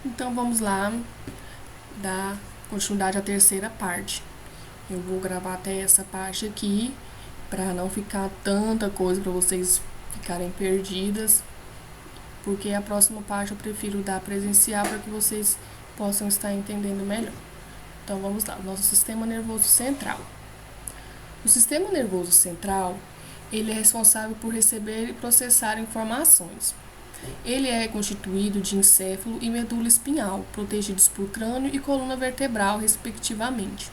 Então vamos lá dar continuidade à terceira parte. Eu vou gravar até essa parte aqui para não ficar tanta coisa para vocês ficarem perdidas, porque a próxima parte eu prefiro dar presencial para que vocês possam estar entendendo melhor. Então vamos lá, o nosso sistema nervoso central. O sistema nervoso central, ele é responsável por receber e processar informações. Ele é constituído de encéfalo e medula espinhal, protegidos por crânio e coluna vertebral, respectivamente.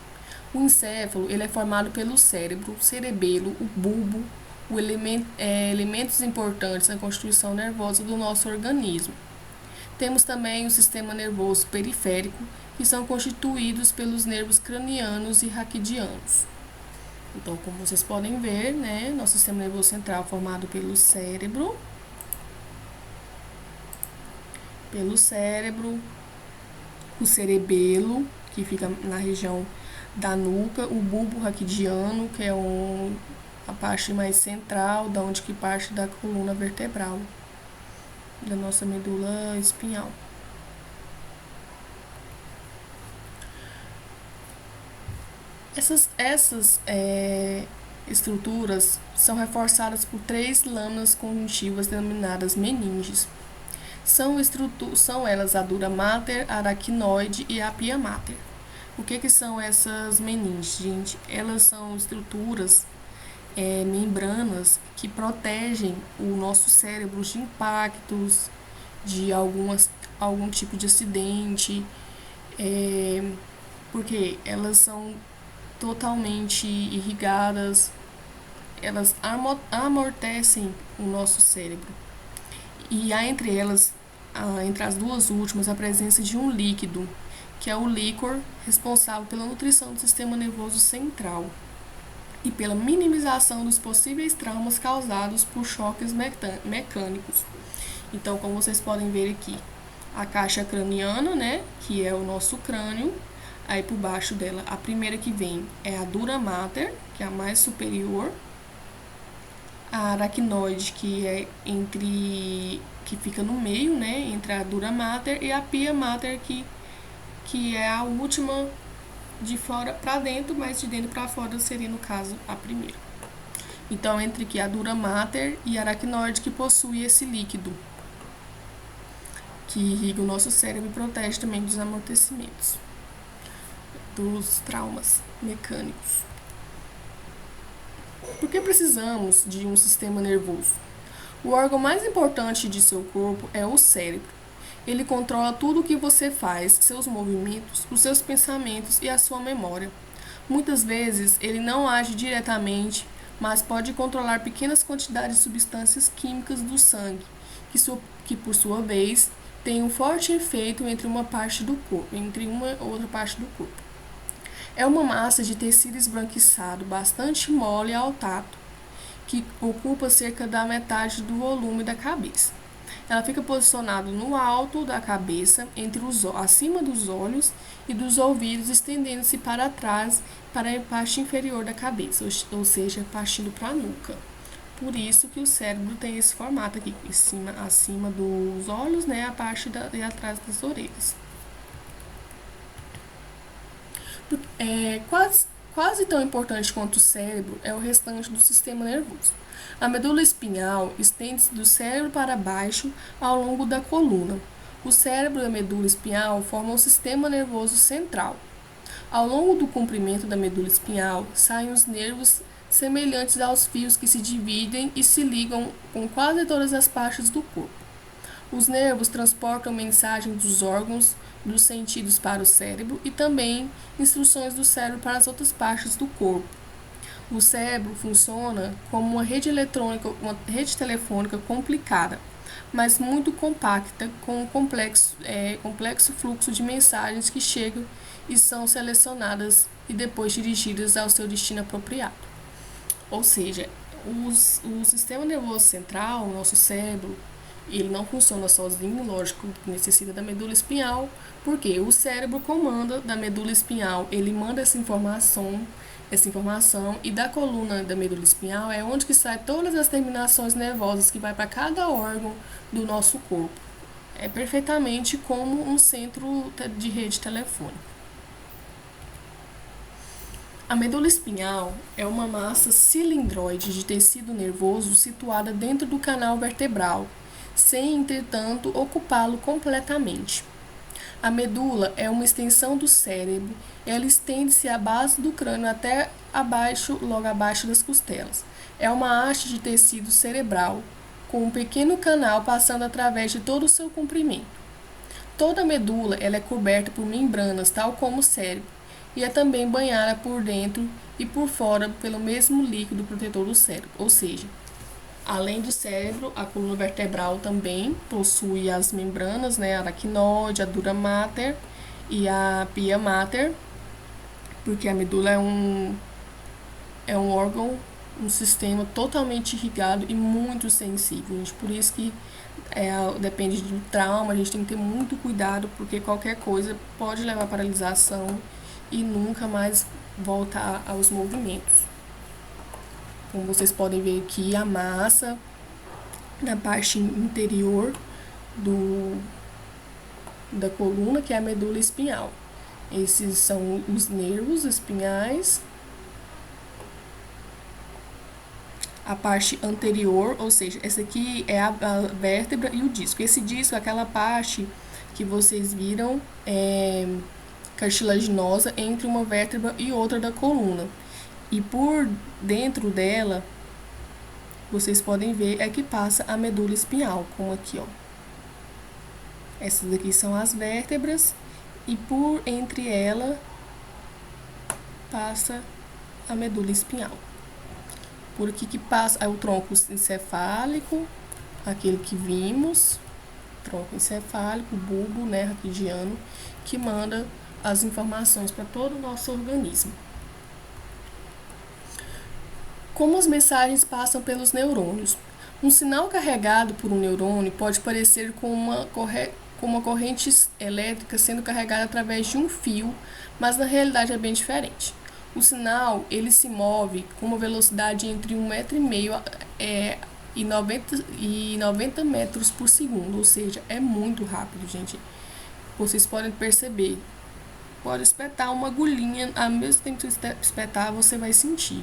O encéfalo ele é formado pelo cérebro, cerebelo, o bulbo, elementos importantes na constituição nervosa do nosso organismo. Temos também o sistema nervoso periférico, que são constituídos pelos nervos cranianos e raquidianos. Então, como vocês podem ver, né, nosso sistema nervoso central é formado pelo cérebro, o cerebelo, que fica na região da nuca, o bulbo raquidiano, que é a parte mais central, da onde que parte da coluna vertebral, da nossa medula espinhal. Essas estruturas são reforçadas por 3 lâminas conjuntivas denominadas meninges. São elas a dura mater, a aracnoide e a pia mater. O que são essas meninges, gente? Elas são estruturas, membranas que protegem o nosso cérebro de impactos, de algum tipo de acidente, porque elas são totalmente irrigadas, elas amortecem o nosso cérebro. E há entre elas, entre as duas últimas, a presença de um líquido, que é o líquor responsável pela nutrição do sistema nervoso central e pela minimização dos possíveis traumas causados por choques mecânicos. Então, como vocês podem ver aqui, a caixa craniana, né, que é o nosso crânio. Aí por baixo dela, a primeira que vem é a dura mater, que é a mais superior. A aracnoide, que fica no meio, né, entre a dura mater e a pia mater, que é a última de fora para dentro, mas de dentro para fora seria, no caso, a primeira. Então, entre aqui a dura mater e a aracnoide, que possui esse líquido, que irriga o nosso cérebro e protege também dos amortecimentos, dos traumas mecânicos. Por que precisamos de um sistema nervoso? O órgão mais importante de seu corpo é o cérebro. Ele controla tudo o que você faz, seus movimentos, os seus pensamentos e a sua memória. Muitas vezes ele não age diretamente, mas pode controlar pequenas quantidades de substâncias químicas do sangue, que por sua vez tem um forte efeito entre uma outra parte do corpo. É uma massa de tecido esbranquiçado, bastante mole ao tato, que ocupa cerca da metade do volume da cabeça. Ela fica posicionada no alto da cabeça, acima dos olhos e dos ouvidos, estendendo-se para trás para a parte inferior da cabeça, ou seja, partindo para a nuca. Por isso que o cérebro tem esse formato aqui, acima dos olhos, né, a parte de atrás das orelhas. Quase tão importante quanto o cérebro é o restante do sistema nervoso. A medula espinhal estende-se do cérebro para baixo ao longo da coluna. O cérebro e a medula espinhal formam o sistema nervoso central. Ao longo do comprimento da medula espinhal saem os nervos semelhantes aos fios que se dividem e se ligam com quase todas as partes do corpo. Os nervos transportam mensagens dos órgãos dos sentidos para o cérebro e também instruções do cérebro para as outras partes do corpo. O cérebro funciona como uma rede telefônica complicada, mas muito compacta, com um complexo fluxo de mensagens que chegam e são selecionadas e depois dirigidas ao seu destino apropriado. Ou seja, o sistema nervoso central, o nosso cérebro, ele não funciona sozinho, lógico, necessita da medula espinhal, porque o cérebro comanda da medula espinhal, ele manda essa informação e da coluna da medula espinhal é onde que sai todas as terminações nervosas que vai para cada órgão do nosso corpo. é perfeitamente como um centro de rede telefônica. A medula espinhal é uma massa cilindroide de tecido nervoso situada dentro do canal vertebral, sem, entretanto, ocupá-lo completamente. A medula é uma extensão do cérebro, ela estende-se à base do crânio até abaixo, logo abaixo das costelas. É uma haste de tecido cerebral, com um pequeno canal passando através de todo o seu comprimento. Toda a medula ela é coberta por membranas, tal como o cérebro, e é também banhada por dentro e por fora pelo mesmo líquido protetor do cérebro, ou seja, além do cérebro, a coluna vertebral também possui as membranas, né, a aracnoide, a dura mater e a pia mater, porque a medula é um órgão, um sistema totalmente irrigado e muito sensível, gente. Por isso que depende do trauma, a gente tem que ter muito cuidado, porque qualquer coisa pode levar à paralisação e nunca mais voltar aos movimentos. Como vocês podem ver aqui, a massa na parte interior da coluna, que é a medula espinhal. Esses são os nervos espinhais. A parte anterior, ou seja, essa aqui é a vértebra e o disco. Esse disco é aquela parte que vocês viram cartilaginosa entre uma vértebra e outra da coluna. E por dentro dela, vocês podem ver que passa a medula espinhal, como aqui, ó. Essas aqui são as vértebras e por entre ela passa a medula espinhal. Por aqui que passa é o tronco encefálico, aquele que vimos, tronco encefálico, bulbo, né, raquidiano, que manda as informações para todo o nosso organismo. Como as mensagens passam pelos neurônios? Um sinal carregado por um neurônio pode parecer com uma corrente elétrica sendo carregada através de um fio, mas na realidade é bem diferente. O sinal ele se move com uma velocidade entre 1,5 m e 90 metros por segundo, ou seja, é muito rápido, gente. Vocês podem perceber. Pode espetar uma agulhinha, ao mesmo tempo que você espetar, você vai sentir.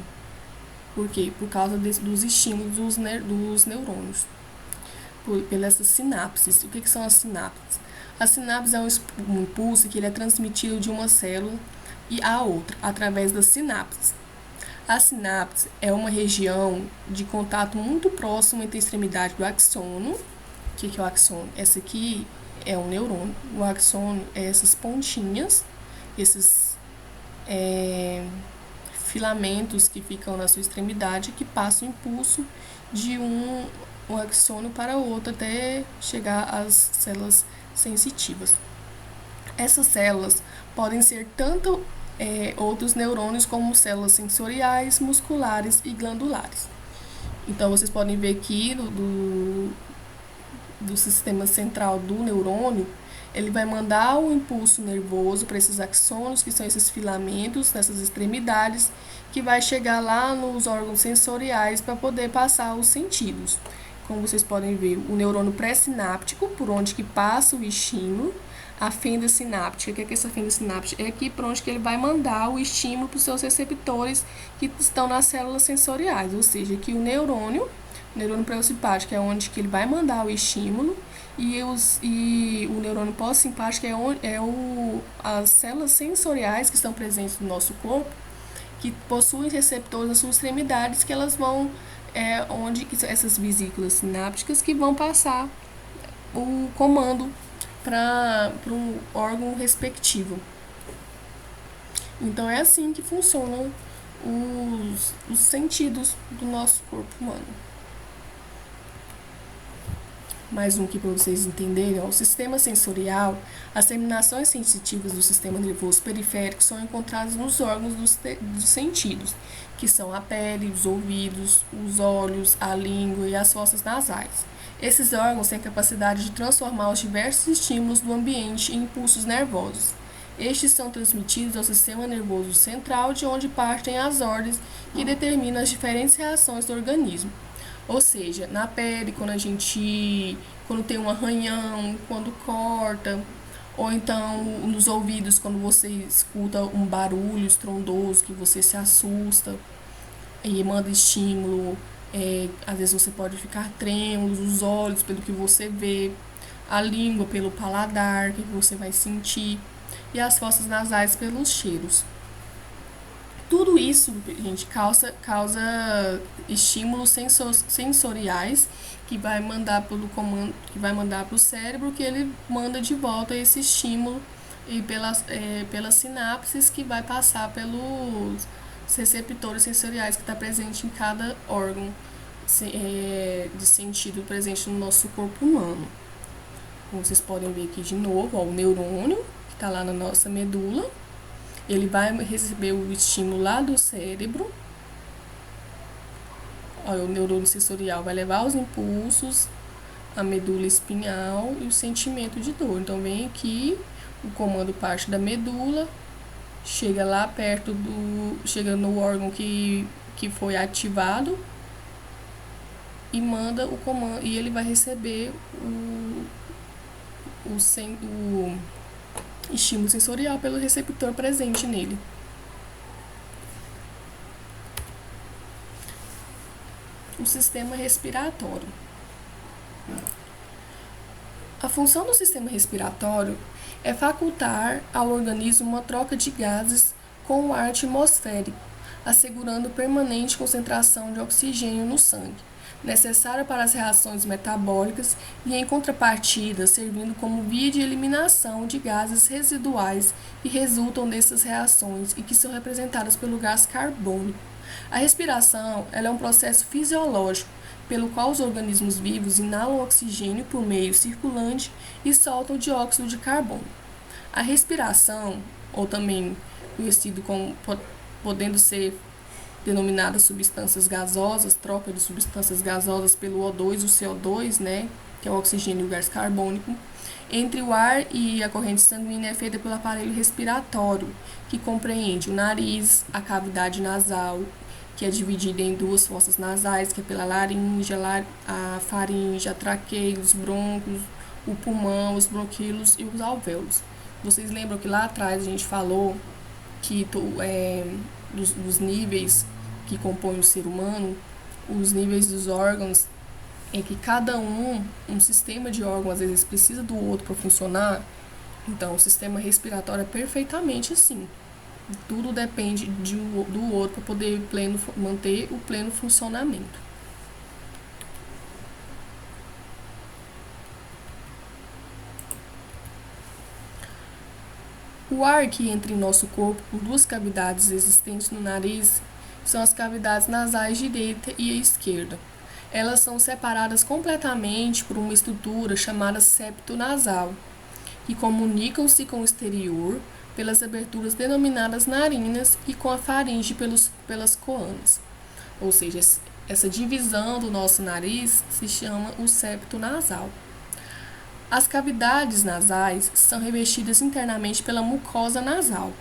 Por quê? Por causa dos estímulos dos neurônios. Pelas sinapses. O que são as sinapses? A sinapse é um impulso que ele é transmitido de uma célula e a outra, através das sinapses. A sinapse é uma região de contato muito próximo entre a extremidade do axônio. O que é o axônio? Essa aqui é um neurônio. O axônio é essas pontinhas, esses filamentos que ficam na sua extremidade, que passam o impulso de um axônio para o outro até chegar às células sensitivas. Essas células podem ser tanto outros neurônios como células sensoriais, musculares e glandulares. Então, vocês podem ver aqui do sistema central do neurônio, ele vai mandar o impulso nervoso para esses axônios, que são esses filamentos nessas extremidades, que vai chegar lá nos órgãos sensoriais para poder passar os sentidos. Como vocês podem ver, o neurônio pré-sináptico, por onde que passa o estímulo, a fenda sináptica, que é essa fenda sináptica? É aqui por onde que ele vai mandar o estímulo para os seus receptores que estão nas células sensoriais, ou seja, que o neurônio pré-simpático é onde que ele vai mandar o estímulo e o neurônio pós-simpático as células sensoriais que estão presentes no nosso corpo, que possuem receptores nas suas extremidades, que elas vão onde que essas vesículas sinápticas que vão passar o comando para um órgão respectivo. Então é assim que funcionam os sentidos do nosso corpo humano. Mais um aqui para vocês entenderem. O sistema sensorial, as terminações sensitivas do sistema nervoso periférico são encontradas nos órgãos dos sentidos, que são a pele, os ouvidos, os olhos, a língua e as fossas nasais. Esses órgãos têm a capacidade de transformar os diversos estímulos do ambiente em impulsos nervosos. Estes são transmitidos ao sistema nervoso central, de onde partem as ordens que determinam as diferentes reações do organismo. Ou seja, na pele, quando tem um arranhão, quando corta, ou então nos ouvidos, quando você escuta um barulho estrondoso que você se assusta e manda estímulo. Às vezes você pode ficar trêmulo, os olhos pelo que você vê, a língua pelo paladar que você vai sentir e as fossas nasais pelos cheiros. Tudo isso, gente, causa estímulos sensoriais que vai mandar pelo comando, que vai mandar para o cérebro, que ele manda de volta esse estímulo e pelas sinapses que vai passar pelos receptores sensoriais que está presente em cada órgão de sentido presente no nosso corpo humano. Como vocês podem ver aqui de novo, ó, o neurônio que está lá na nossa medula. Ele vai receber o estímulo lá do cérebro. Olha, o neurônio sensorial vai levar os impulsos, a medula espinhal e o sentimento de dor. Então, vem aqui, o comando parte da medula, chega lá perto chega no órgão que foi ativado e manda o comando, e ele vai receber o estímulo sensorial pelo receptor presente nele. O sistema respiratório. A função do sistema respiratório é facultar ao organismo uma troca de gases com o ar atmosférico, assegurando permanente concentração de oxigênio no sangue, necessária para as reações metabólicas e, em contrapartida, servindo como via de eliminação de gases residuais que resultam dessas reações e que são representadas pelo gás carbônico. A respiração é um processo fisiológico pelo qual os organismos vivos inalam oxigênio por meio circulante e soltam dióxido de carbono. A respiração, ou também conhecido como podendo ser denominadas substâncias gasosas, troca de substâncias gasosas pelo O2 e o CO2, né, que é o oxigênio e o gás carbônico, entre o ar e a corrente sanguínea é feita pelo aparelho respiratório, que compreende o nariz, a cavidade nasal, que é dividida em duas fossas nasais, que é pela laringe, a faringe, a traqueia, os brônquios, o pulmão, os bronquíolos e os alvéolos. Vocês lembram que lá atrás a gente falou que dos níveis que compõem o ser humano, os níveis dos órgãos, é que cada um sistema de órgão, às vezes precisa do outro para funcionar. Então, o sistema respiratório é perfeitamente assim. Tudo depende do outro para poder manter o pleno funcionamento. O ar que entra em nosso corpo por duas cavidades existentes no nariz são as cavidades nasais direita e esquerda. Elas são separadas completamente por uma estrutura chamada septo nasal, que comunicam-se com o exterior pelas aberturas denominadas narinas e com a faringe pelas coanas. Ou seja, essa divisão do nosso nariz se chama o septo nasal. As cavidades nasais são revestidas internamente pela mucosa nasal.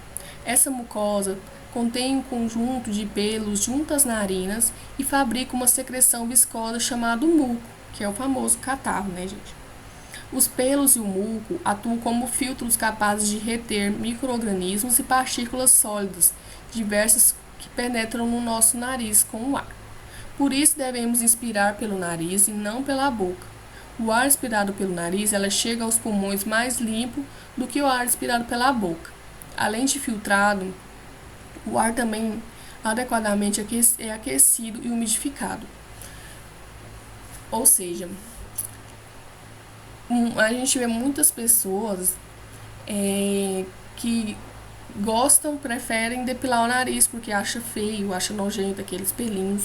Essa mucosa contém um conjunto de pelos junto às narinas e fabrica uma secreção viscosa chamada muco, que é o famoso catarro, né, gente? Os pelos e o muco atuam como filtros capazes de reter micro-organismos e partículas sólidas diversas que penetram no nosso nariz com o ar. Por isso devemos inspirar pelo nariz e não pela boca. O ar expirado pelo nariz chega aos pulmões mais limpo do que o ar expirado pela boca. Além de filtrado, o ar também adequadamente é aquecido e umidificado. Ou seja, a gente vê muitas pessoas que preferem depilar o nariz porque acha feio, acha nojento aqueles pelinhos.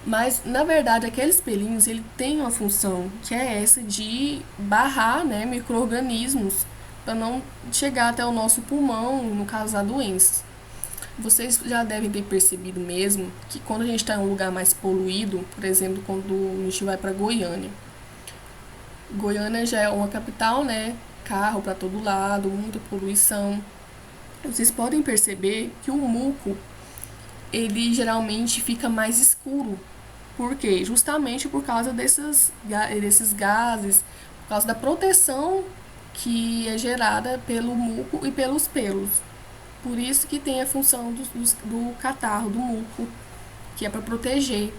Mas, na verdade, aqueles pelinhos, ele tem uma função, que é essa de barrar, né, micro-organismos para não chegar até o nosso pulmão e não causar doenças. Vocês já devem ter percebido mesmo que quando a gente está em um lugar mais poluído, por exemplo, quando a gente vai para Goiânia. Goiânia já é uma capital, né, carro para todo lado, muita poluição. Vocês podem perceber que o muco, ele geralmente fica mais escuro Por quê? Justamente por causa desses gases, por causa da proteção que é gerada pelo muco e pelos pelos. Por isso que tem a função do catarro, do muco, que é para proteger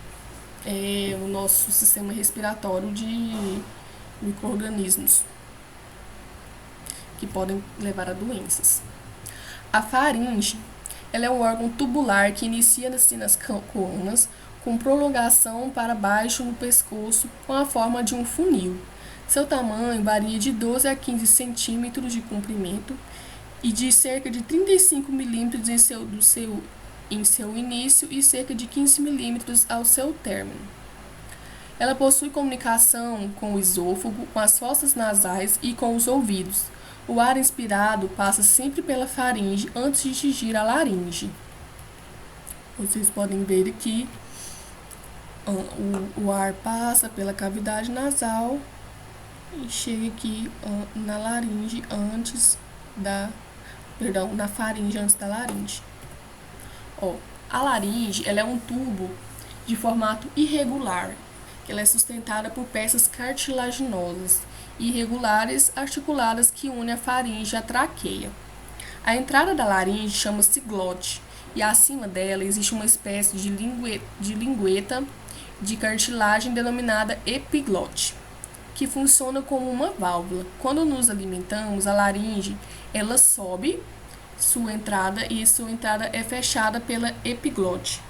o nosso sistema respiratório de micro-organismos que podem levar a doenças. A faringe, ela é um órgão tubular que inicia nas colunas, com prolongação para baixo no pescoço, com a forma de um funil. Seu tamanho varia de 12 a 15 centímetros de comprimento e de cerca de 35 milímetros em seu início e cerca de 15 milímetros ao seu término. Ela possui comunicação com o esôfago, com as fossas nasais e com os ouvidos. O ar inspirado passa sempre pela faringe antes de atingir a laringe. Vocês podem ver aqui, o ar passa pela cavidade nasal e chega aqui na laringe na faringe antes da laringe. A laringe, ela é um tubo de formato irregular. Ela é sustentada por peças cartilaginosas irregulares articuladas que unem a faringe à traqueia. A entrada da laringe chama-se glote e acima dela existe uma espécie de lingueta de cartilagem denominada epiglote, que funciona como uma válvula. Quando nos alimentamos, a laringe ela sobe sua entrada e sua entrada é fechada pela epiglote.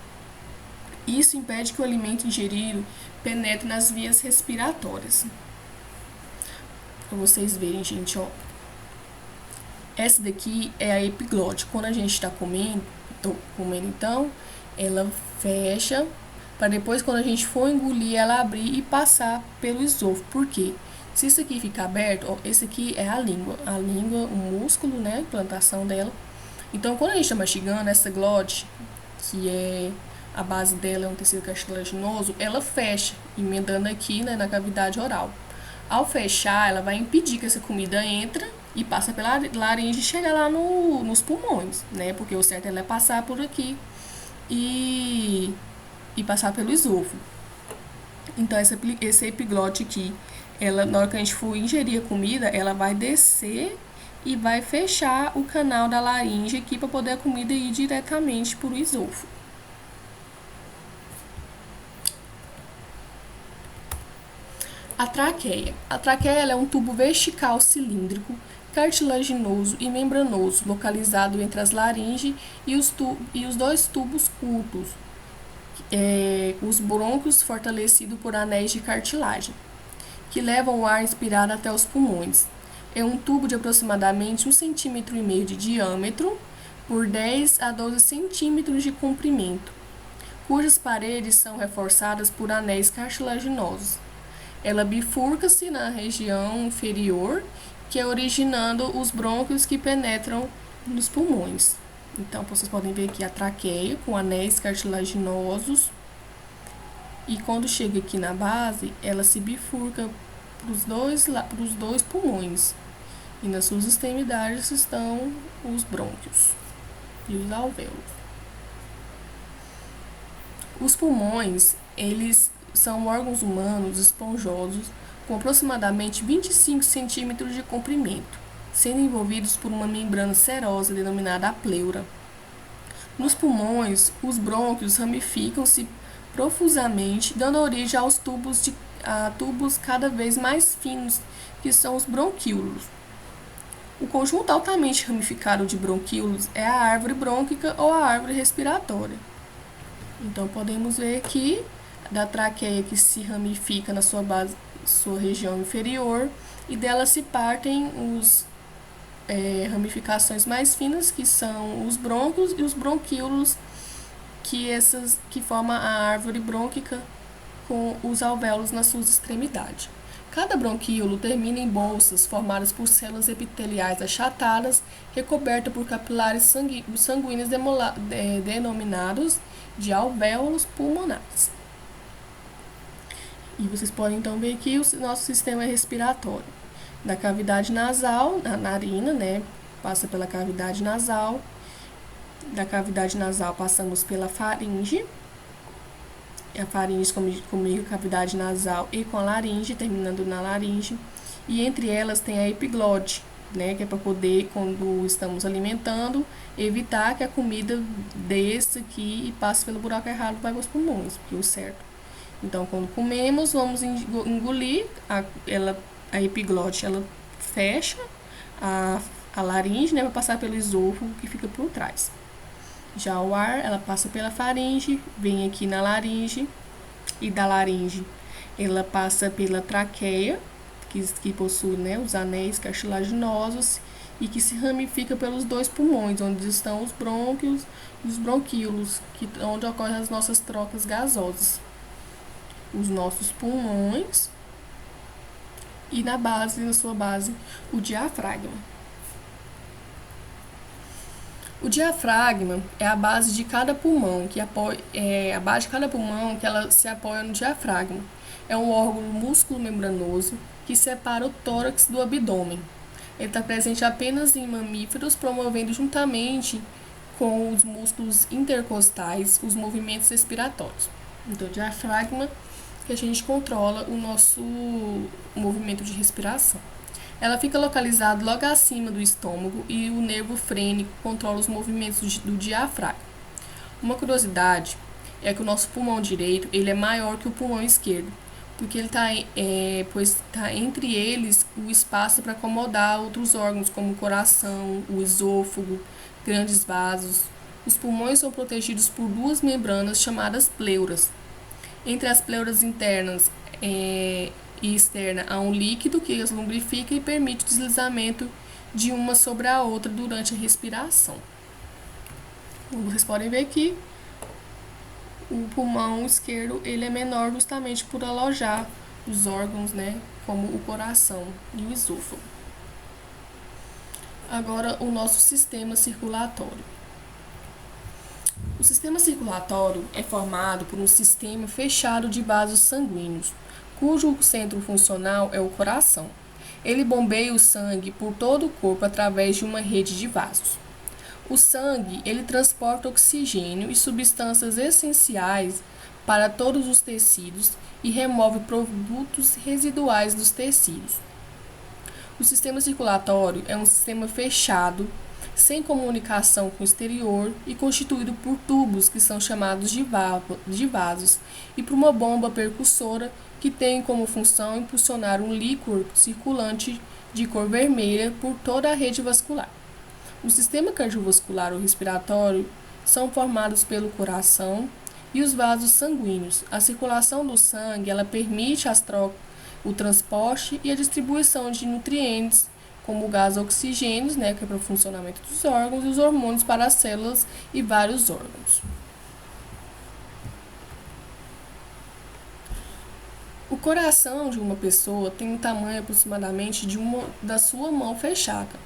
Isso impede que o alimento ingerido penetre nas vias respiratórias. Para vocês verem, gente, essa daqui é a epiglote. Quando a gente está comendo, então, ela fecha para depois, quando a gente for engolir, ela abrir e passar pelo esôfago. Por quê? Se isso aqui ficar aberto, esse aqui é a língua, o músculo, né, a implantação dela. Então, quando a gente está mastigando, essa glote, que é a base dela é um tecido cartilaginoso, ela fecha, emendando aqui, né, na cavidade oral. Ao fechar, ela vai impedir que essa comida entre e passe pela laringe e chegue lá nos pulmões, né? Porque o certo é passar por aqui e passar pelo esôfago. Então, esse epiglote aqui, ela, na hora que a gente for ingerir a comida, ela vai descer e vai fechar o canal da laringe aqui para poder a comida ir diretamente para o esôfago. A traqueia. A traqueia ela é um tubo vertical cilíndrico, cartilaginoso e membranoso, localizado entre as laringe e os dois tubos curtos, os brônquios fortalecidos por anéis de cartilagem, que levam o ar inspirado até os pulmões. É um tubo de aproximadamente 1,5 cm de diâmetro por 10 a 12 centímetros de comprimento, cujas paredes são reforçadas por anéis cartilaginosos. Ela bifurca-se na região inferior, que é originando os brônquios que penetram nos pulmões. Então, vocês podem ver aqui a traqueia com anéis cartilaginosos. E quando chega aqui na base, ela se bifurca para os dois pulmões. E nas suas extremidades estão os brônquios e os alvéolos. Os pulmões, eles são órgãos humanos esponjosos com aproximadamente 25 centímetros de comprimento, sendo envolvidos por uma membrana serosa denominada a pleura. Nos pulmões, os brônquios ramificam-se profusamente, dando origem aos tubos cada vez mais finos, que são os bronquíolos. O conjunto altamente ramificado de bronquíolos é a árvore brônquica ou a árvore respiratória. Então, podemos ver aqui da traqueia que se ramifica na sua região inferior, e dela se partem ramificações mais finas, que são os brônquios e os bronquíolos, que formam a árvore brônquica com os alvéolos nas suas extremidades. Cada bronquíolo termina em bolsas formadas por células epiteliais achatadas, recobertas por capilares sanguíneos denominados de alvéolos pulmonares. E vocês podem então ver aqui o nosso sistema respiratório. Da cavidade nasal, na narina, né? Passa pela cavidade nasal. Da cavidade nasal passamos pela faringe. a faringe comigo cavidade nasal e com a laringe, terminando na laringe. E entre elas tem a epiglote, né, que é para poder, quando estamos alimentando, evitar que a comida desça aqui e passe pelo buraco errado e vai para os pulmões, porque o certo. Então, quando comemos, vamos engolir, a epiglote, ela fecha a laringe, né, para passar pelo esôfago que fica por trás. Já o ar, ela passa pela faringe, vem aqui na laringe, e da laringe ela passa pela traqueia, que possui, né, os anéis cartilaginosos e que se ramifica pelos dois pulmões, onde estão os brônquios e os bronquíolos, onde ocorrem as nossas trocas gasosas. Os nossos pulmões e na sua base, o diafragma. O diafragma é a base de cada pulmão, que ela se apoia no diafragma. É um órgão músculo membranoso que separa o tórax do abdômen. Ele está presente apenas em mamíferos, promovendo juntamente com os músculos intercostais os movimentos respiratórios. Então, o diafragma que a gente controla o nosso movimento de respiração. Ela fica localizada logo acima do estômago e o nervo frênico controla os movimentos do diafragma. Uma curiosidade é que o nosso pulmão direito ele é maior que o pulmão esquerdo, porque ele pois tá entre eles o espaço para acomodar outros órgãos como o coração, o esôfago, grandes vasos. Os pulmões são protegidos por duas membranas chamadas pleuras. Entre as pleuras internas e externa há um líquido que as lubrifica e permite o deslizamento de uma sobre a outra durante a respiração. Como vocês podem ver aqui, o pulmão esquerdo ele é menor justamente por alojar os órgãos, né, como o coração e o esôfago. Agora, o nosso sistema circulatório. O sistema circulatório é formado por um sistema fechado de vasos sanguíneos, cujo centro funcional é o coração. Ele bombeia o sangue por todo o corpo através de uma rede de vasos. O sangue, ele transporta oxigênio e substâncias essenciais para todos os tecidos e remove produtos residuais dos tecidos. O sistema circulatório é um sistema fechado, sem comunicação com o exterior e constituído por tubos que são chamados de vasos e por uma bomba percussora que tem como função impulsionar um líquor circulante de cor vermelha por toda a rede vascular. O sistema cardiovascular ou respiratório são formados pelo coração e os vasos sanguíneos. A circulação do sangue ela permite o transporte e a distribuição de nutrientes, como o gás oxigênio, né, que é para o funcionamento dos órgãos, e os hormônios para as células e vários órgãos. O coração de uma pessoa tem um tamanho aproximadamente da sua mão fechada.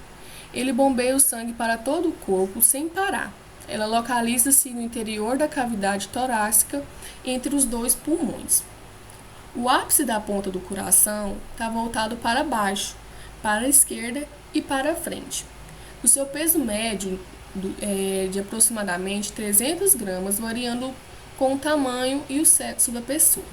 Ele bombeia o sangue para todo o corpo sem parar. Ela localiza-se no interior da cavidade torácica, entre os dois pulmões. O ápice da ponta do coração está voltado para baixo, para a esquerda e para a frente. O seu peso médio é de aproximadamente 300 gramas, variando com o tamanho e o sexo da pessoa.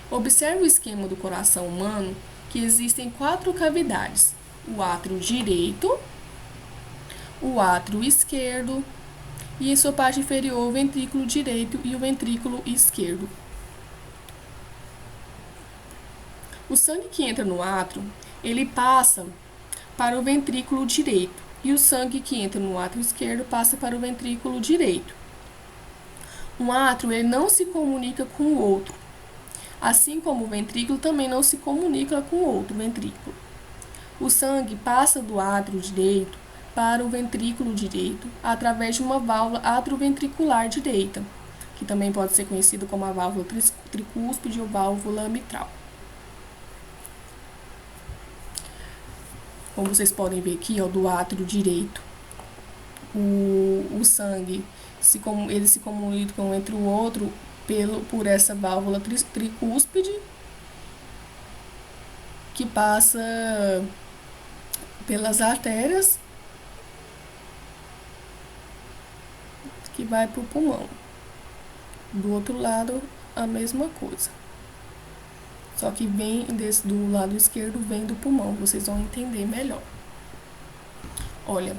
Observe o esquema do coração humano, que existem 4 cavidades: o átrio direito, o átrio esquerdo e em sua parte inferior o ventrículo direito e o ventrículo esquerdo. O sangue que entra no átrio, ele passa para o ventrículo direito e o sangue que entra no átrio esquerdo passa para o ventrículo direito. Um átrio ele não se comunica com o outro, assim como o ventrículo também não se comunica com o outro ventrículo. O sangue passa do átrio direito para o ventrículo direito através de uma válvula atrioventricular direita, que também pode ser conhecida como a válvula tricúspide ou válvula mitral. Como vocês podem ver aqui, ó, do átrio direito, o sangue eles se comunicam entre o outro por essa válvula tricúspide, que passa pelas artérias, que vai para o pulmão. Do outro lado a mesma coisa. Só que vem do lado esquerdo, vem do pulmão, vocês vão entender melhor. Olha,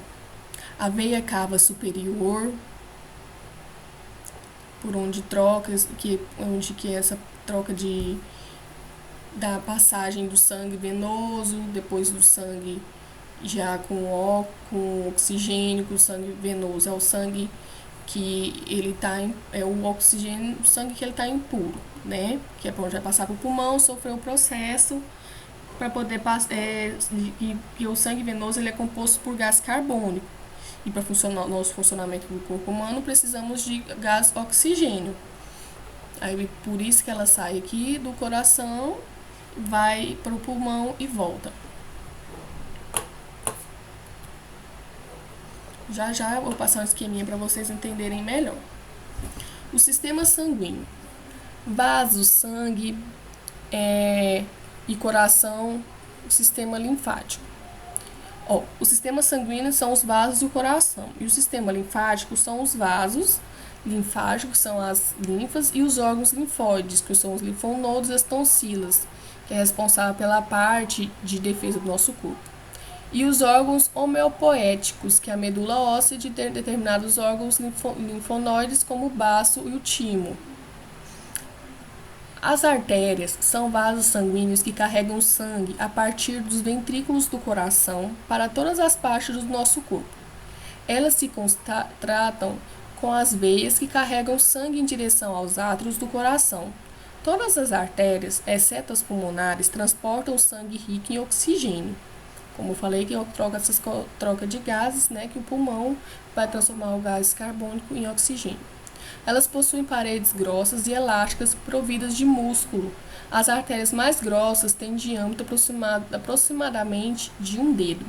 a veia cava superior, por onde onde que é essa troca da passagem do sangue venoso, depois do sangue já com oxigênio, que o sangue venoso é o sangue que ele tá é o oxigênio, o sangue que ele tá impuro, né? Que é para onde vai passar pro pulmão, sofrer o processo para poder passar, e o sangue venoso ele é composto por gás carbônico. E para funcionar nosso funcionamento do corpo humano, precisamos de gás oxigênio. Aí por isso que ela sai aqui do coração, vai para o pulmão e volta. Já já eu vou passar um esqueminha para vocês entenderem melhor. O sistema sanguíneo. Vaso, sangue e coração, o sistema linfático. O sistema sanguíneo são os vasos e o coração. E o sistema linfático são os vasos linfáticos, são as linfas, e os órgãos linfóides, que são os linfonodos e as tonsilas, que é responsável pela parte de defesa do nosso corpo. E os órgãos homeopoéticos, que é a medula óssea de determinados órgãos linfonoides, como o baço e o timo. As artérias são vasos sanguíneos que carregam sangue a partir dos ventrículos do coração para todas as partes do nosso corpo. Elas se tratam com as veias que carregam sangue em direção aos átrios do coração. Todas as artérias, exceto as pulmonares, transportam sangue rico em oxigênio. Como eu falei, que troca de gases, né, que o pulmão vai transformar o gás carbônico em oxigênio. Elas possuem paredes grossas e elásticas providas de músculo. As artérias mais grossas têm diâmetro aproximadamente de um dedo.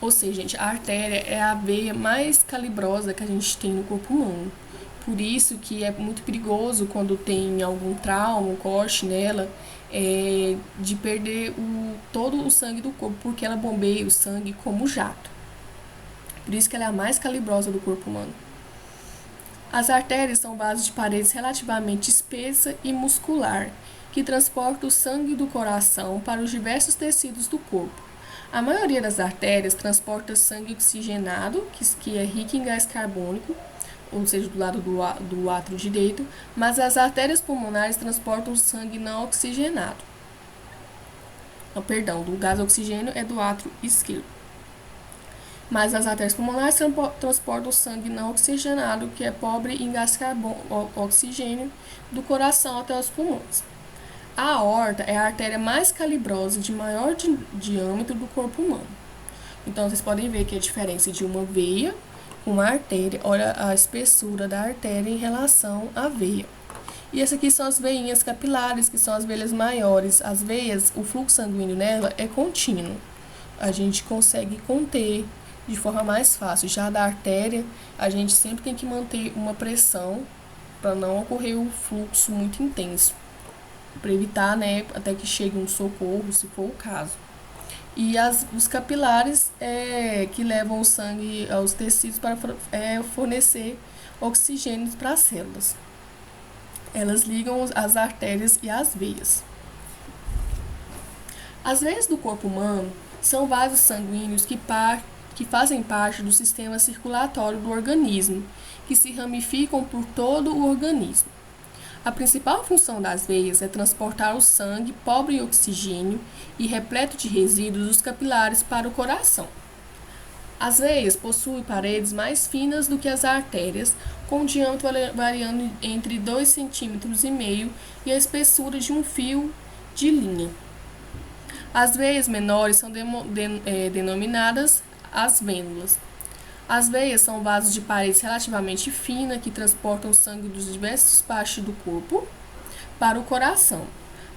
Ou seja, gente, a artéria é a veia mais calibrosa que a gente tem no corpo humano. Por isso que é muito perigoso quando tem algum trauma, um corte nela, de perder todo o sangue do corpo, porque ela bombeia o sangue como jato. Por isso que ela é a mais calibrosa do corpo humano. As artérias são vasos de paredes relativamente espessa e muscular, que transportam o sangue do coração para os diversos tecidos do corpo. A maioria das artérias transporta sangue oxigenado, que é rico em gás carbônico, ou seja, do lado do átrio direito, mas as artérias pulmonares transportam sangue não oxigenado. Do gás oxigênio é do átrio esquerdo. Mas as artérias pulmonares transportam sangue não oxigenado, que é pobre em gás oxigênio, do coração até os pulmões. A aorta é a artéria mais calibrosa de maior diâmetro do corpo humano. Então, vocês podem ver que a diferença de uma veia com uma artéria, olha a espessura da artéria em relação à veia. E essas aqui são as veinhas capilares, que são as veias maiores. As veias, o fluxo sanguíneo nela é contínuo. A gente consegue conter de forma mais fácil. Já da artéria, a gente sempre tem que manter uma pressão para não ocorrer um fluxo muito intenso, para evitar, né, até que chegue um socorro, se for o caso. E os capilares que levam o sangue aos tecidos para fornecer oxigênio para as células. Elas ligam as artérias e as veias. As veias do corpo humano são vasos sanguíneos que fazem parte do sistema circulatório do organismo, que se ramificam por todo o organismo. A principal função das veias é transportar o sangue pobre em oxigênio e repleto de resíduos dos capilares para o coração. As veias possuem paredes mais finas do que as artérias, com o diâmetro variando entre 2,5 cm e a espessura de um fio de linha. As veias menores são denominadas as vênulas. As veias são vasos de paredes relativamente fina que transportam o sangue dos diversas partes do corpo para o coração.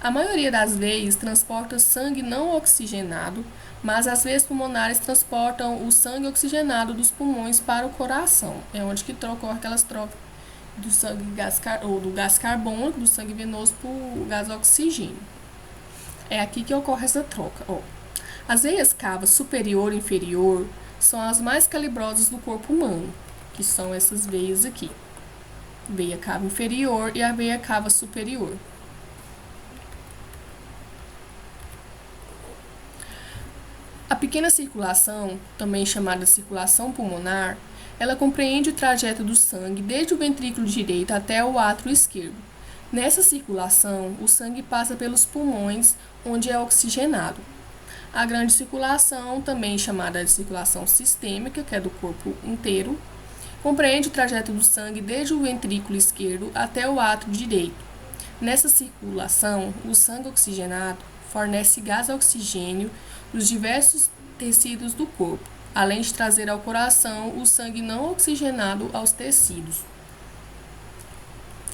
A maioria das veias transporta sangue não oxigenado, mas as veias pulmonares transportam o sangue oxigenado dos pulmões para o coração. É onde que ocorre aquelas trocas do sangue do gás carbônico, do sangue venoso para o gás oxigênio. É aqui que ocorre essa troca. As veias cava superior e inferior são as mais calibrosas do corpo humano, que são essas veias aqui. veia cava inferior e a veia cava superior. A pequena circulação, também chamada circulação pulmonar, ela compreende o trajeto do sangue desde o ventrículo direito até o átrio esquerdo. Nessa circulação, o sangue passa pelos pulmões, onde é oxigenado. A grande circulação, também chamada de circulação sistêmica, que é do corpo inteiro, compreende o trajeto do sangue desde o ventrículo esquerdo até o átrio direito. Nessa circulação, o sangue oxigenado fornece gás oxigênio nos diversos tecidos do corpo, além de trazer ao coração o sangue não oxigenado aos tecidos.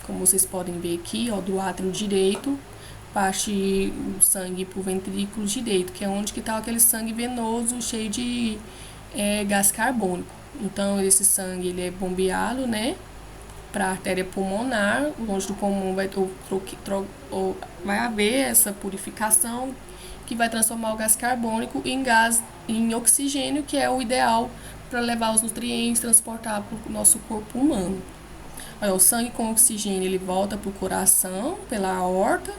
Como vocês podem ver aqui, ó, do átrio direito, parte o sangue para o ventrículo direito, que é onde que está aquele sangue venoso cheio de gás carbônico. Então, esse sangue ele é bombeado, né, para a artéria pulmonar, onde do pulmão vai haver essa purificação que vai transformar o gás carbônico em oxigênio, que é o ideal para levar os nutrientes, transportar para o nosso corpo humano. Aí, o sangue com oxigênio ele volta para o coração, pela aorta,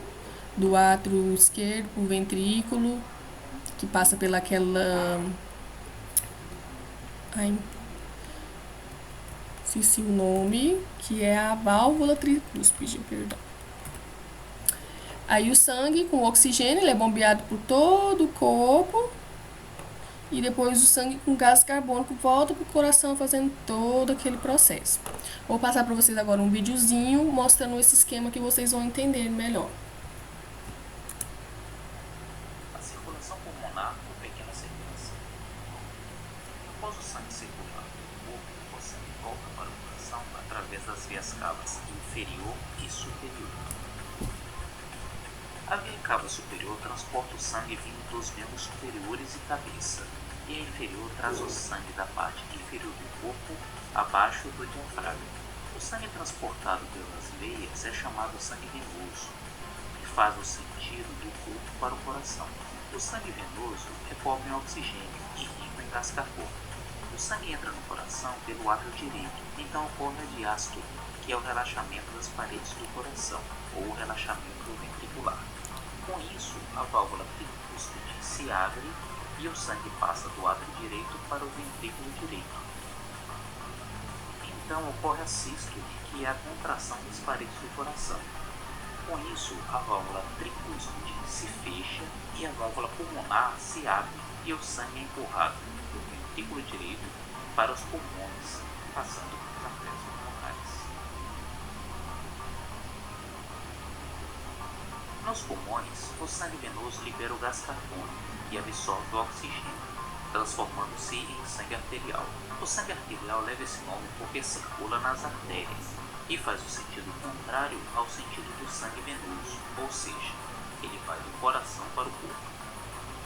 do átrio esquerdo para o ventrículo, que passa pelaquela... esqueci o nome, que é a válvula tricúspide, perdão. Aí o sangue com oxigênio, ele é bombeado por todo o corpo, e depois o sangue com gás carbônico volta para o coração, fazendo todo aquele processo. Vou passar para vocês agora um videozinho mostrando esse esquema que vocês vão entender melhor. A circulação pulmonar por pequena circulação. Após o sangue circular no corpo, o sangue volta para o coração através das veias cavas inferior e superior. A veia cava superior transporta o sangue vindo dos membros superiores e cabeça, e a inferior traz o sangue da parte inferior do corpo abaixo do diafragma. O sangue transportado pelas veias é chamado sangue venoso, que faz o sentido do corpo para o coração. O sangue venoso é pobre em oxigênio e rico em gás carbônico. O sangue entra no coração pelo átrio direito, então ocorre a diástole, que é o relaxamento das paredes do coração, ou o relaxamento ventricular. Com isso, a válvula tricúspide se abre e o sangue passa do átrio direito para o ventrículo direito. Então ocorre a sístole, que é a contração das paredes do coração. Com isso, a válvula tricúspide se fecha e a válvula pulmonar se abre e o sangue é empurrado do ventrículo direito para os pulmões, passando pelas artérias pulmonares. Nos pulmões, o sangue venoso libera o gás carbônico e absorve o oxigênio, transformando-se em sangue arterial. O sangue arterial leva esse nome porque circula nas artérias e faz o sentido contrário ao sentido do sangue venoso, ou seja, ele vai do coração para o corpo.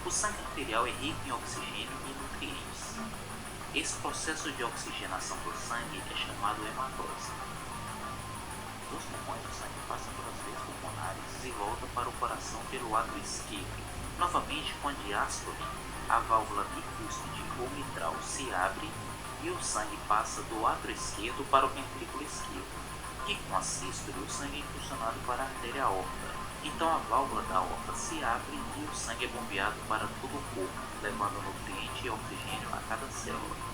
O sangue arterial é rico em oxigênio e nutrientes. Esse processo de oxigenação do sangue é chamado hematose. Dos pulmões, o sangue passa pelas veias pulmonares e volta para o coração pelo átrio esquerdo. Novamente, com a diástole, a válvula tricúspide ou mitral se abre e o sangue passa do átrio esquerdo para o ventrículo esquerdo. E com a sístole, o sangue é impulsionado para a artéria aorta. Então a válvula da aorta se abre e o sangue é bombeado para todo o corpo, levando nutriente e oxigênio a cada célula.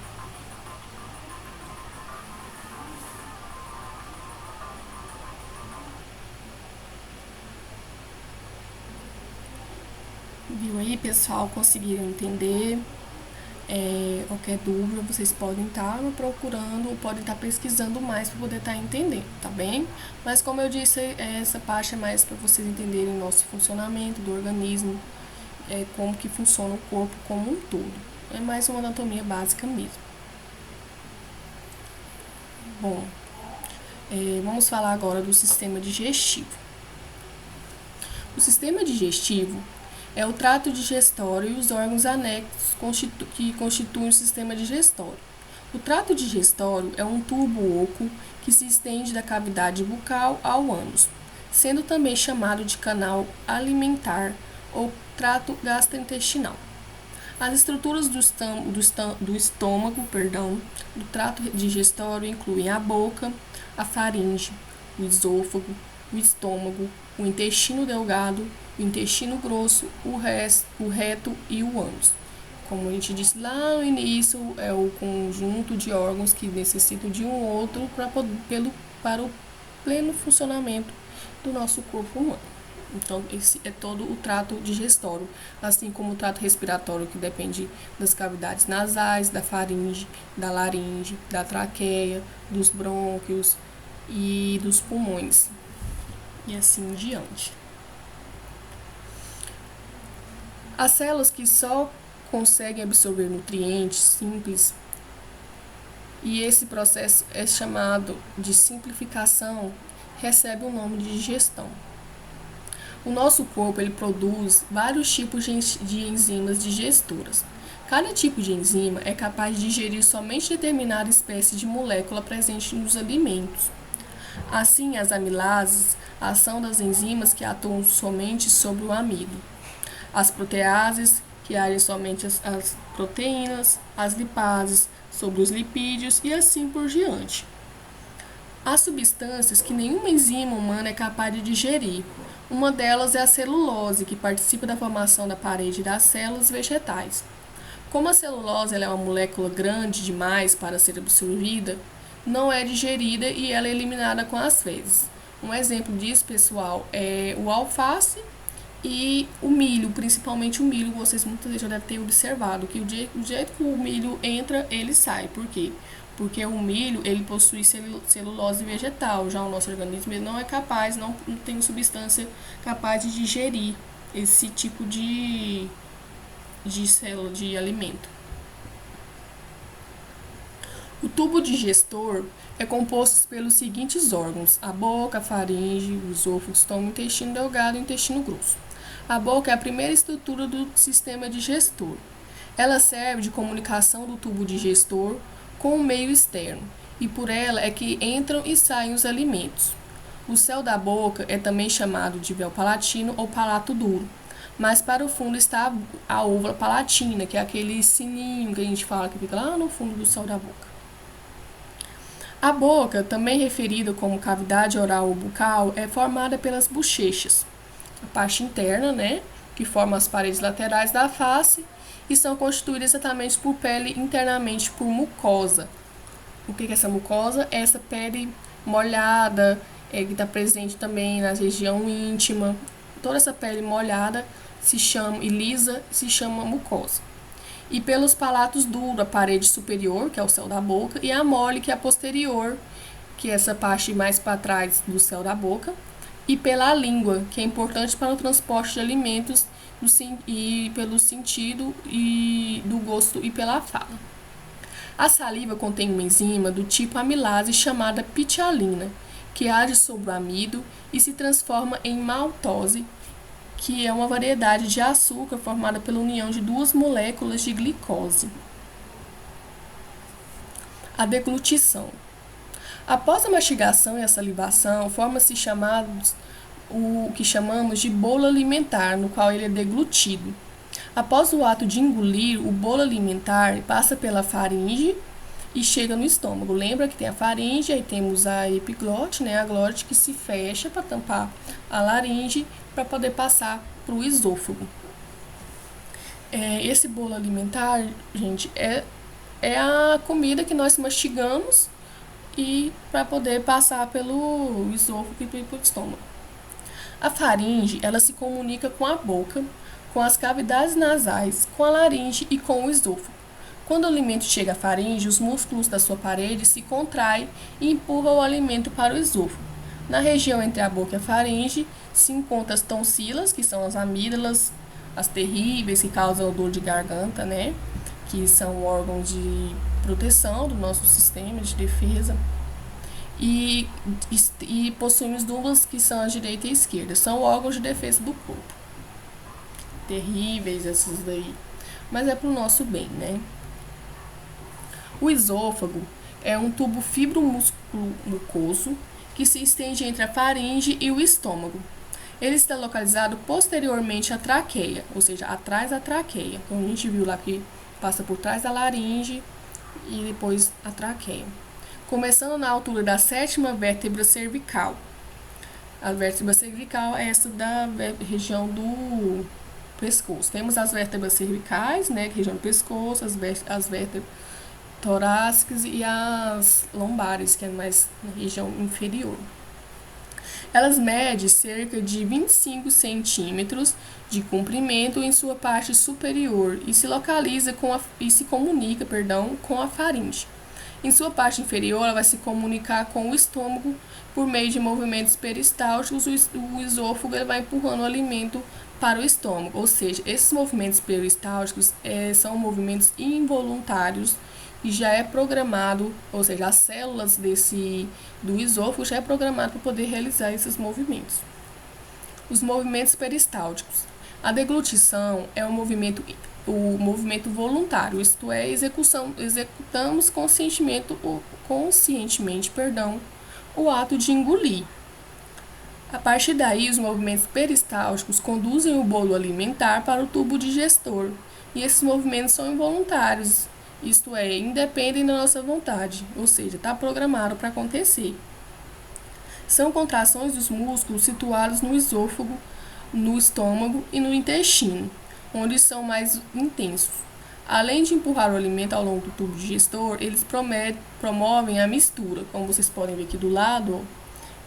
Viu aí, pessoal? Conseguiram entender? Qualquer dúvida, vocês podem estar procurando ou podem estar pesquisando mais para poder estar entendendo, tá bem? Mas como eu disse, essa parte é mais para vocês entenderem o nosso funcionamento do organismo, como que funciona o corpo como um todo. É mais uma anatomia básica mesmo. Bom, vamos falar agora do sistema digestivo. O sistema digestivo é o trato digestório e os órgãos anexos que constituem o sistema digestório. O trato digestório é um tubo oco que se estende da cavidade bucal ao ânus, sendo também chamado de canal alimentar ou trato gastrointestinal. As estruturas do estômago, do trato digestório incluem a boca, a faringe, o esôfago, o estômago, o intestino delgado, o intestino grosso, o reto e o ânus. Como a gente disse lá no início, é o conjunto de órgãos que necessitam de um outro para o pleno funcionamento do nosso corpo humano. Então, esse é todo o trato digestório, assim como o trato respiratório, que depende das cavidades nasais, da faringe, da laringe, da traqueia, dos brônquios e dos pulmões, e assim em diante. As células que só conseguem absorver nutrientes simples, e esse processo é chamado de simplificação, recebe o nome de digestão. O nosso corpo ele produz vários tipos de enzimas digestoras. Cada tipo de enzima é capaz de digerir somente determinada espécie de molécula presente nos alimentos. Assim, as amilases, a ação das enzimas que atuam somente sobre o amido. As proteases, que agem somente as proteínas, as lipases, sobre os lipídios e assim por diante. Há substâncias que nenhuma enzima humana é capaz de digerir. Uma delas é a celulose, que participa da formação da parede das células vegetais. Como a celulose é uma molécula grande demais para ser absorvida, não é digerida e ela é eliminada com as fezes. Um exemplo disso, pessoal, é o alface e o milho, principalmente o milho. Vocês muitas vezes já devem ter observado que o jeito que o milho entra, ele sai. Por quê? Porque o milho, ele possui celulose vegetal, já o nosso organismo ele não é capaz, não tem substância capaz de digerir esse tipo de célula, de alimento. O tubo digestor é composto pelos seguintes órgãos: a boca, a faringe, o esôfago, o estômago, o intestino delgado e o intestino grosso. A boca é a primeira estrutura do sistema digestor. Ela serve de comunicação do tubo digestor com o meio externo, e por ela é que entram e saem os alimentos. O céu da boca é também chamado de véu palatino ou palato duro, mas para o fundo está a úvula palatina, que é aquele sininho que a gente fala que fica lá no fundo do céu da boca. A boca, também referida como cavidade oral ou bucal, é formada pelas bochechas, a parte interna, que forma as paredes laterais da face, e são constituídas exatamente por pele, internamente por mucosa. O que é essa mucosa? É essa pele molhada, que está presente também na região íntima. Toda essa pele molhada e lisa se chama mucosa. E pelos palatos duros, a parede superior, que é o céu da boca, e a mole, que é a posterior, que é essa parte mais para trás do céu da boca, e pela língua, que é importante para o transporte de alimentos e pelo sentido e do gosto e pela fala. A saliva contém uma enzima do tipo amilase chamada pitialina, que age sobre o amido e se transforma em maltose, que é uma variedade de açúcar formada pela união de duas moléculas de glicose. A deglutição. Após a mastigação e a salivação, forma-se o que chamamos de bolo alimentar, no qual ele é deglutido. Após o ato de engolir, o bolo alimentar passa pela faringe e chega no estômago. Lembra que tem a faringe, aí temos a epiglote, a glote que se fecha para tampar a laringe para poder passar para o esôfago. Esse bolo alimentar, gente, é a comida que nós mastigamos e para poder passar pelo esôfago e pelo estômago. A faringe, ela se comunica com a boca, com as cavidades nasais, com a laringe e com o esôfago. Quando o alimento chega à faringe, os músculos da sua parede se contraem e empurram o alimento para o esôfago. Na região entre a boca e a faringe se encontram as tonsilas, que são as amígdalas, as terríveis, que causam dor de garganta, que são órgãos de proteção do nosso sistema de defesa. E possuímos duas, que são a direita e a esquerda. São órgãos de defesa do corpo. Terríveis esses daí. Mas é para o nosso bem, O esôfago é um tubo fibromucoso que se estende entre a faringe e o estômago. Ele está localizado posteriormente à traqueia, ou seja, atrás da traqueia. Então, a gente viu lá que passa por trás da laringe e depois a traqueia. Começando na altura da 7ª vértebra cervical. A vértebra cervical é essa da região do pescoço. Temos as vértebras cervicais, né, região do pescoço, as vértebras torácicas e as lombares, que é mais na região inferior. Elas medem cerca de 25 centímetros de comprimento em sua parte superior e se comunica com a faringe. Em sua parte inferior, ela vai se comunicar com o estômago por meio de movimentos peristálticos. O esôfago ele vai empurrando o alimento para o estômago, ou seja, esses movimentos peristálticos são movimentos involuntários e já é programado, ou seja, as células do esôfago já é programado para poder realizar esses movimentos. Os movimentos peristálticos. A deglutição é o movimento voluntário, isto é, executamos conscientemente o ato de engolir. A partir daí, os movimentos peristálticos conduzem o bolo alimentar para o tubo digestor, e esses movimentos são involuntários, isto é, independem da nossa vontade, ou seja, está programado para acontecer. São contrações dos músculos situados no esôfago, no estômago e no intestino, onde são mais intensos. Além de empurrar o alimento ao longo do tubo digestor, eles promovem a mistura, como vocês podem ver aqui do lado.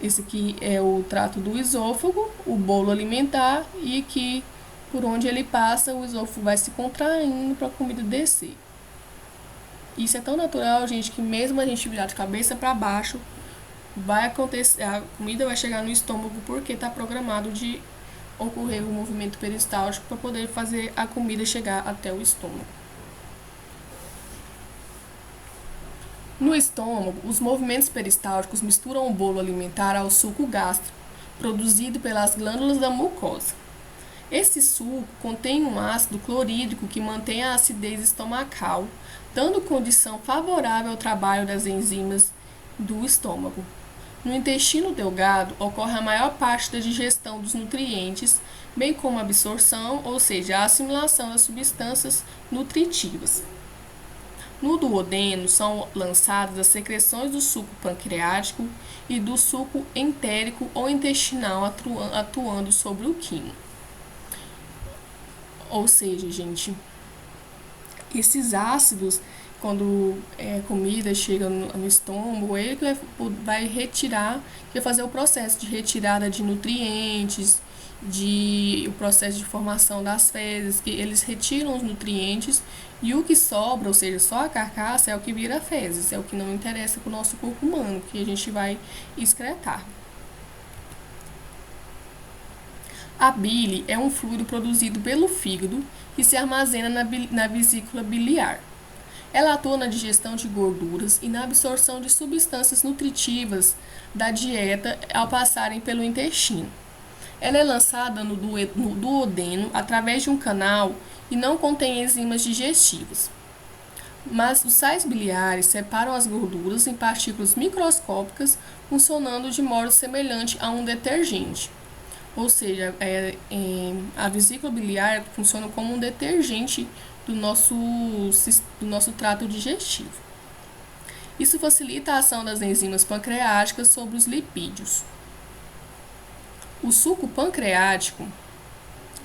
Esse aqui é o trato do esôfago, o bolo alimentar, e aqui, por onde ele passa, o esôfago vai se contraindo para a comida descer. Isso é tão natural, gente, que mesmo a gente virar de cabeça para baixo, vai acontecer, a comida vai chegar no estômago porque está programado de ocorrer o movimento peristáltico para poder fazer a comida chegar até o estômago. No estômago, os movimentos peristálticos misturam o bolo alimentar ao suco gástrico, produzido pelas glândulas da mucosa. Esse suco contém um ácido clorídrico que mantém a acidez estomacal, dando condição favorável ao trabalho das enzimas do estômago. No intestino delgado, ocorre a maior parte da digestão dos nutrientes, bem como a absorção, ou seja, a assimilação das substâncias nutritivas. No duodeno, são lançadas as secreções do suco pancreático e do suco entérico ou intestinal, atuando sobre o quimo. Ou seja, gente, esses ácidos, quando a comida chega no estômago, ele que vai retirar, vai fazer o processo de retirada de nutrientes, o processo de formação das fezes, que eles retiram os nutrientes e o que sobra, ou seja, só a carcaça, é o que vira fezes, é o que não interessa para o nosso corpo humano, que a gente vai excretar. A bile é um fluido produzido pelo fígado que se armazena na vesícula biliar. Ela atua na digestão de gorduras e na absorção de substâncias nutritivas da dieta ao passarem pelo intestino. Ela é lançada no duodeno através de um canal e não contém enzimas digestivas. Mas os sais biliares separam as gorduras em partículas microscópicas, funcionando de modo semelhante a um detergente. Ou seja, a vesícula biliar funciona como um detergente do nosso trato digestivo. Isso facilita a ação das enzimas pancreáticas sobre os lipídios. O suco pancreático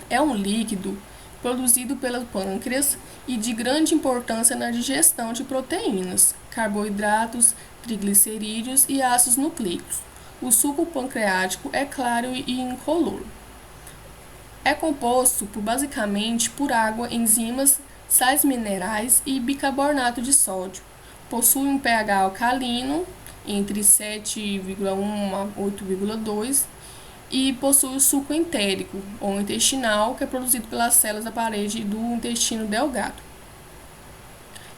é um líquido produzido pelo pâncreas e de grande importância na digestão de proteínas, carboidratos, triglicerídeos e ácidos nucleicos. O suco pancreático é claro e incolor. É composto basicamente por água, enzimas, sais minerais e bicarbonato de sódio. Possui um pH alcalino entre 7,1 a 8,2 e possui o suco entérico ou intestinal, que é produzido pelas células da parede do intestino delgado.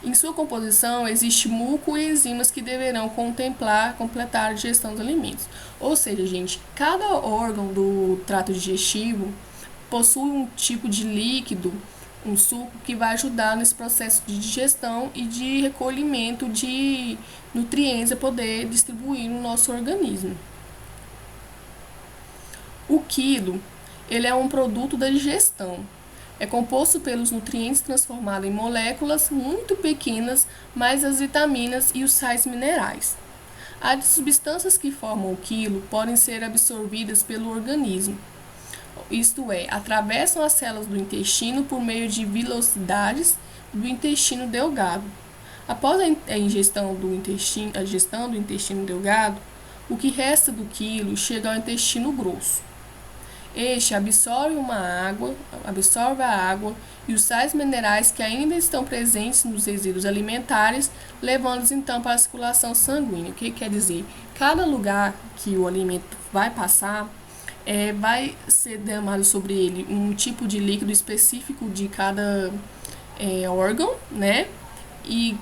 Em sua composição, existe muco e enzimas que deverão completar a digestão dos alimentos. Ou seja, gente, cada órgão do trato digestivo possui um tipo de líquido, um suco, que vai ajudar nesse processo de digestão e de recolhimento de nutrientes a poder distribuir no nosso organismo. O quilo, ele é um produto da digestão. É composto pelos nutrientes transformados em moléculas muito pequenas, mais as vitaminas e os sais minerais. As substâncias que formam o quilo podem ser absorvidas pelo organismo, isto é, atravessam as células do intestino por meio de velocidades do intestino delgado. Após a ingestão a digestão do intestino delgado, o que resta do quilo chega ao intestino grosso. Este absorve a água e os sais minerais que ainda estão presentes nos resíduos alimentares, levando-os então para a circulação sanguínea. O que quer dizer? Cada lugar que o alimento vai passar, vai ser derramado sobre ele um tipo de líquido específico de cada órgão, né? E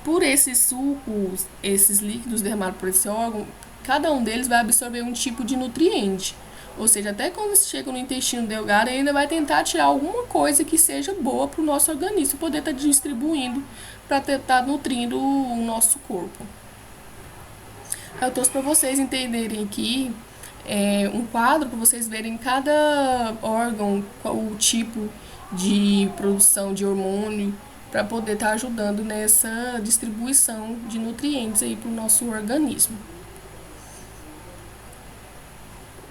por esses sucos, esses líquidos derramados por esse órgão, cada um deles vai absorver um tipo de nutriente. Ou seja, até quando chega no intestino delgado, ainda vai tentar tirar alguma coisa que seja boa para o nosso organismo, poder estar distribuindo para estar nutrindo o nosso corpo. Eu trouxe para vocês entenderem aqui um quadro para vocês verem cada órgão, qual o tipo de produção de hormônio, para poder estar ajudando nessa distribuição de nutrientes aí para o nosso organismo.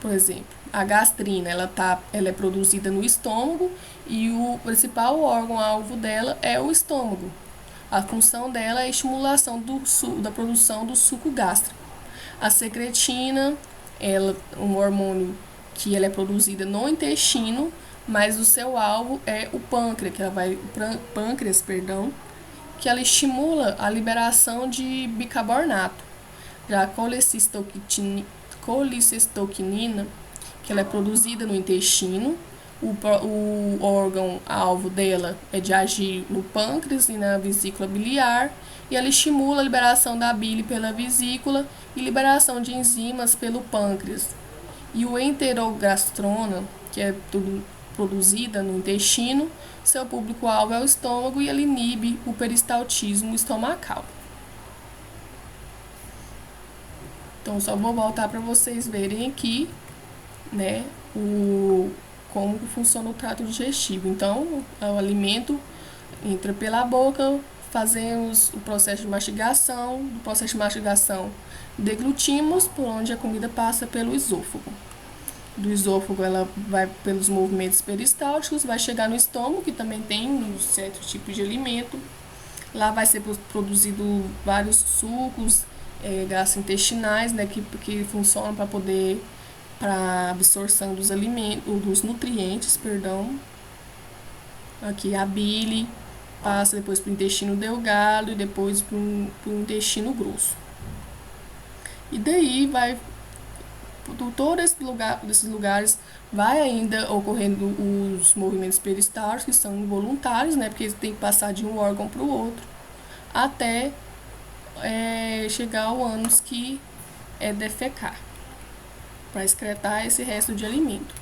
Por exemplo, a gastrina, ela é produzida no estômago e o principal órgão-alvo dela é o estômago. A função dela é a estimulação da produção do suco gástrico. A secretina, um hormônio que ela é produzida no intestino, mas o seu alvo é o pâncreas, que ela estimula a liberação de bicarbonato. Já a colicistoquinina, que ela é produzida no intestino, o órgão-alvo dela é de agir no pâncreas e na vesícula biliar, e ela estimula a liberação da bile pela vesícula e liberação de enzimas pelo pâncreas. E o enterogastrona, que é produzida no intestino, seu público-alvo é o estômago e ele inibe o peristaltismo estomacal. Então, só vou voltar para vocês verem aqui, né, como funciona o trato digestivo. Então, o alimento entra pela boca, fazemos o processo de mastigação, do processo de mastigação deglutimos, por onde a comida passa pelo esôfago. Do esôfago ela vai pelos movimentos peristálticos, vai chegar no estômago, que também tem um certo tipo de alimento. Lá vai ser produzido vários sucos gastrointestinais, né, que funcionam para absorção dos alimentos, dos nutrientes, perdão. Aqui a bile passa depois para o intestino delgado e depois para o intestino grosso. E daí vai por todo desses lugares vai ainda ocorrendo os movimentos peristálticos, que são involuntários, né, porque tem que passar de um órgão para o outro, até chegar ao ânus, que é defecar, para excretar esse resto de alimento.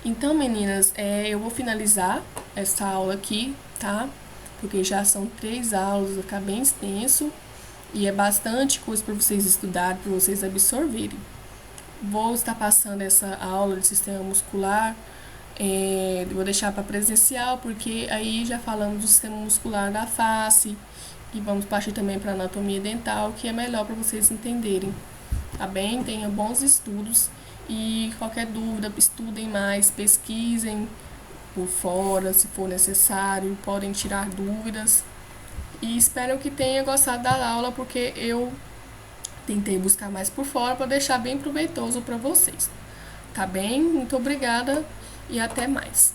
Então, meninas, eu vou finalizar essa aula aqui, tá? Porque já são 3 aulas, vai ficar bem extenso e é bastante coisa para vocês estudarem, para vocês absorverem. Vou estar passando essa aula de sistema muscular, vou deixar para presencial, porque aí já falamos do sistema muscular da face, e vamos partir também para anatomia dental, que é melhor para vocês entenderem, tá bem? Tenham bons estudos e qualquer dúvida, estudem mais, pesquisem por fora, se for necessário, podem tirar dúvidas. E espero que tenha gostado da aula, porque eu tentei buscar mais por fora para deixar bem proveitoso para vocês. Tá bem? Muito obrigada e até mais.